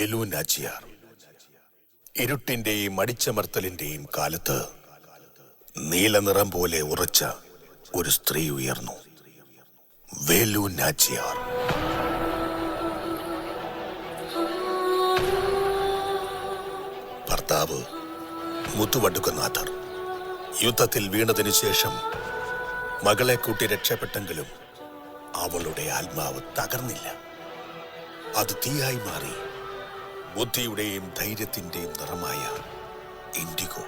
വേലു നാച്ചിയാർ. ഇരുട്ടിന്റെയും അടിച്ചമർത്തലിന്റെയും കാലത്ത് നീലനിറം പോലെ ഉറച്ച ഒരു സ്ത്രീ ഉയർന്നു. വേലു നാച്ചിയാർ. ഭർത്താവ് മുത്തുവടുക്കനാഥർ യുദ്ധത്തിൽ വീണതിനു ശേഷം മകളെ കൂട്ടി രക്ഷപ്പെട്ടെങ്കിലും അവളുടെ ആത്മാവ് തകർന്നില്ല. അത് തീയായി മാറി. ബുദ്ധിയുടെയും ധൈര്യത്തിന്റെയും നിറമായ ഇൻഡിഗോ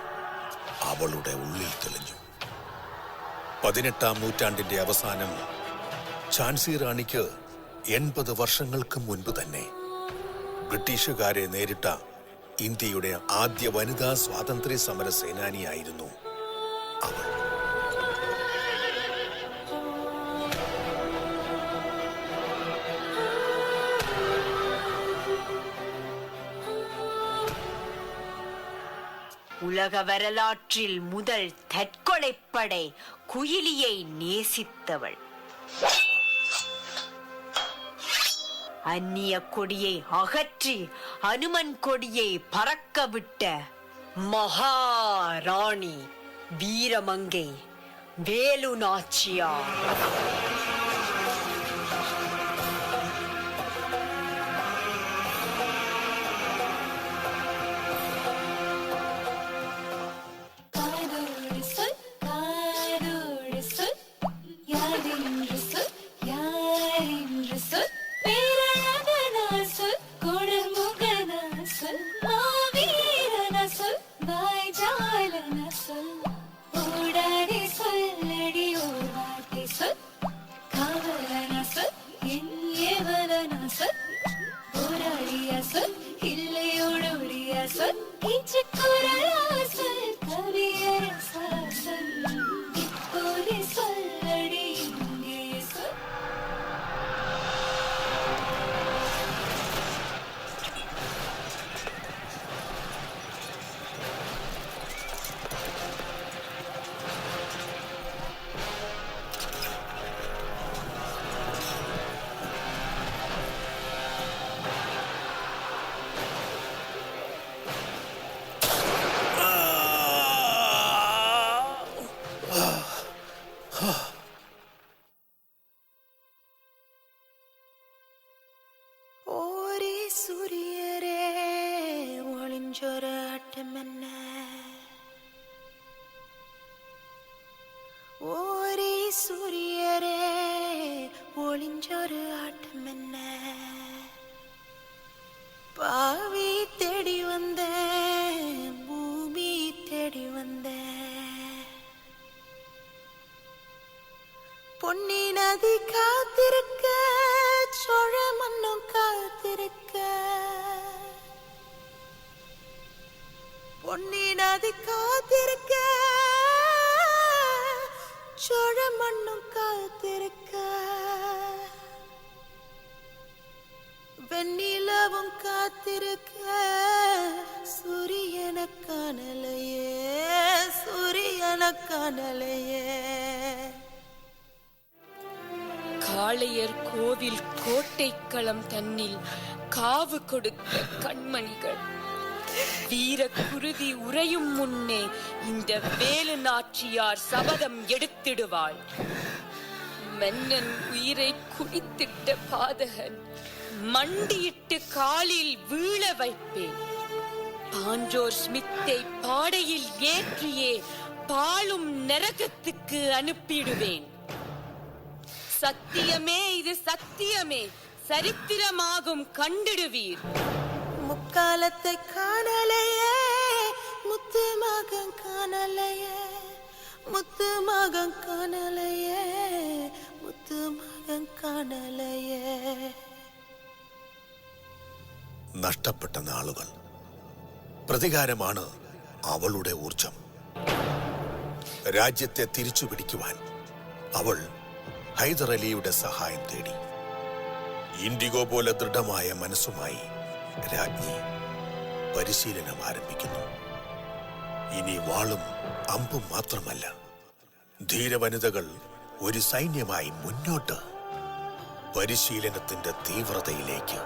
അവളുടെ ഉള്ളിൽ തെളിഞ്ഞു. 18-ാം നൂറ്റാണ്ടിന്റെ അവസാനം ഝാൻസി റാണിക്ക് 80 വർഷങ്ങൾക്ക് മുൻപ് തന്നെ ബ്രിട്ടീഷുകാരെ നേരിട്ട ഇന്ത്യയുടെ ആദ്യ വനിതാ സ്വാതന്ത്ര്യ സമര സേനാനിയായിരുന്നു അവൾ. உலக வரலாற்றில் முதல் தற்கொலைப்படை குயிலியை நேசித்தவள். அந்நிய கொடியை அகற்றி அனுமன் கொடியை பறக்க விட்ட மகாராணி வீரமங்கை வேலு நாச்சியார். பாவி தேடி வந்த பூமி தேடி வந்த பொன்னி நதி காத்திருக்க சோழ மண்ணும் காத்திருக்க பொன்னி நதி காத்திருக்க சோழ மண்ணும் காத்திருக்க வெண்ணிலவும் காத்திருக்க சூரியன காணலையே சூரியன காணலையே. காளையர் கோவில் கோட்டைக்களம் தன்னில் காவு கொடுத்த கண்மணிகள் வீர குருதி உறையும் முன்னே இந்த வேலு நாச்சியார் சபதம் எடுத்திடுவாள். மன்னன் உயிரை குடித்திட்ட பாதகன் மண்டியிட்டு காலில் வீழ வைப்பேன். பாஞ்சோர் ஸ்மித்தை பாடையில் ஏற்றியே பாலும் நரகத்துக்கு அனுப்பிடுவேன். சத்தியமே இது சத்தியமே, சரித்திரமாகும் கண்டிடுவீர். முக்காலத்தை காணலையே முத்து மகன் காணலையே முத்து மகன் காணலையே முத்து மகன் காணலையே. നഷ്ടപ്പെട്ട നാളുകൾ. പ്രതികാരമാണ് അവളുടെ ഊർജം. രാജ്യത്തെ തിരിച്ചു പിടിക്കുവാൻ അവൾ ഹൈദർ അലിയുടെ സഹായം തേടി. ഇൻഡിഗോ പോലെ ദൃഢമായ മനസ്സുമായി രാജ്ഞി പരിശീലനം ആരംഭിക്കുന്നു. ഇനി വാളും അമ്പും മാത്രമല്ല, ധീരവനിതകൾ ഒരു സൈന്യമായി മുന്നോട്ട്. പരിശീലനത്തിന്റെ തീവ്രതയിലേക്ക്.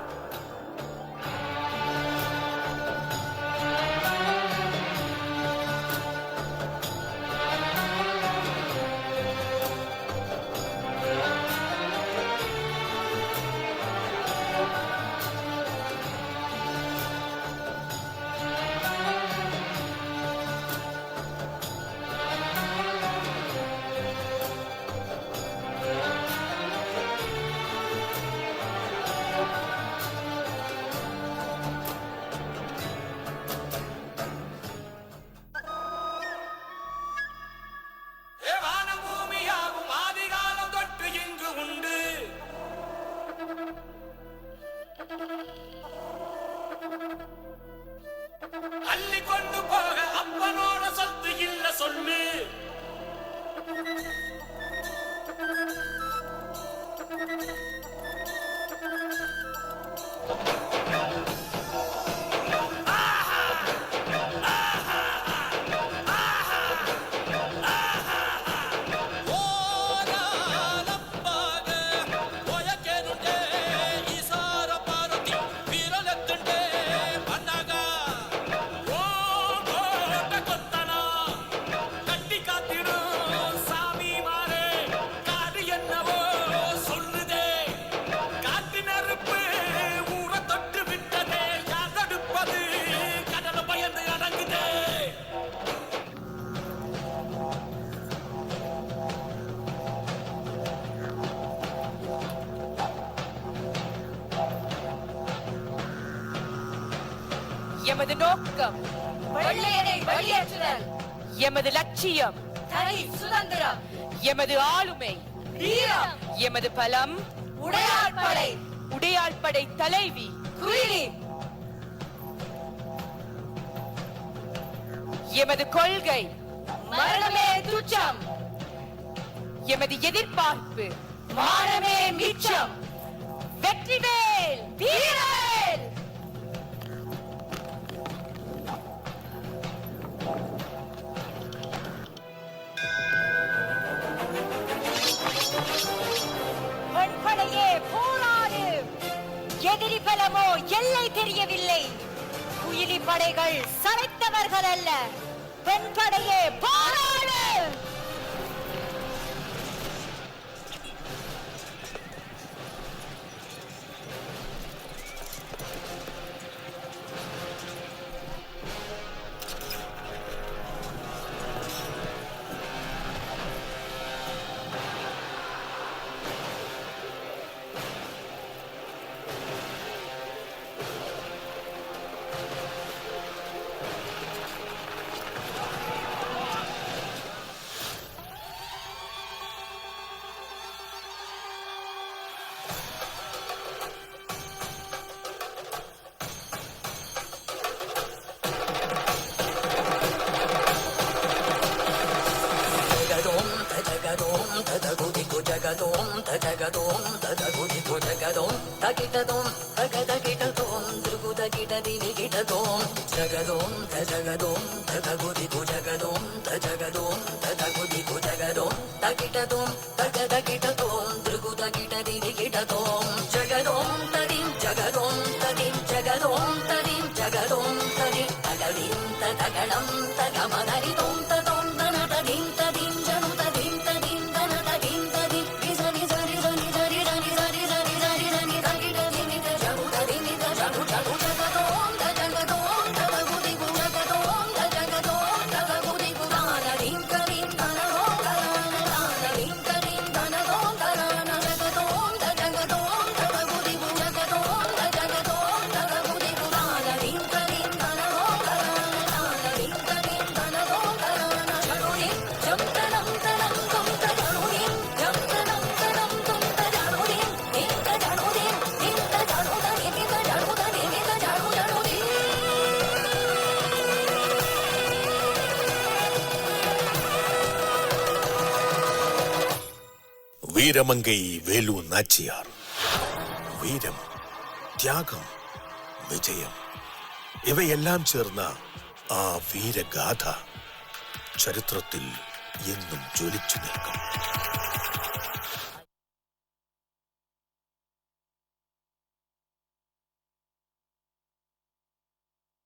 எமது நோக்கம் வெள்ளையனை வெளியேற்றுதல். எமது லட்சியம் தனி சுதந்திரம். எமது ஆளுமை வீரம். எமது பலம் உடையாள் படை. உடையாள் படை தலைவி குயிலி. எமது கொள்கை மரணமே துச்சம். எமது எதிர்பார்ப்பு மானமே மிச்சம். வெற்றிவேல் வீரவேல். பெண்படையே போராடு. எதிரி பலமோ எல்லை தெரியவில்லை. குயிலி படைகள் சளைத்தவர்கள் அல்ல. பெண்படையே போராடு. வீரமங்கை வேலு நாச்சியார். வீரம், தியாகம், விஜயம் ഇവയെല്ലാം ചേർന്ന ആ വീരഗാഥ ചരിത്രത്തിൽ എന്നും ജ്വലിച്ചു നിൽക്കും.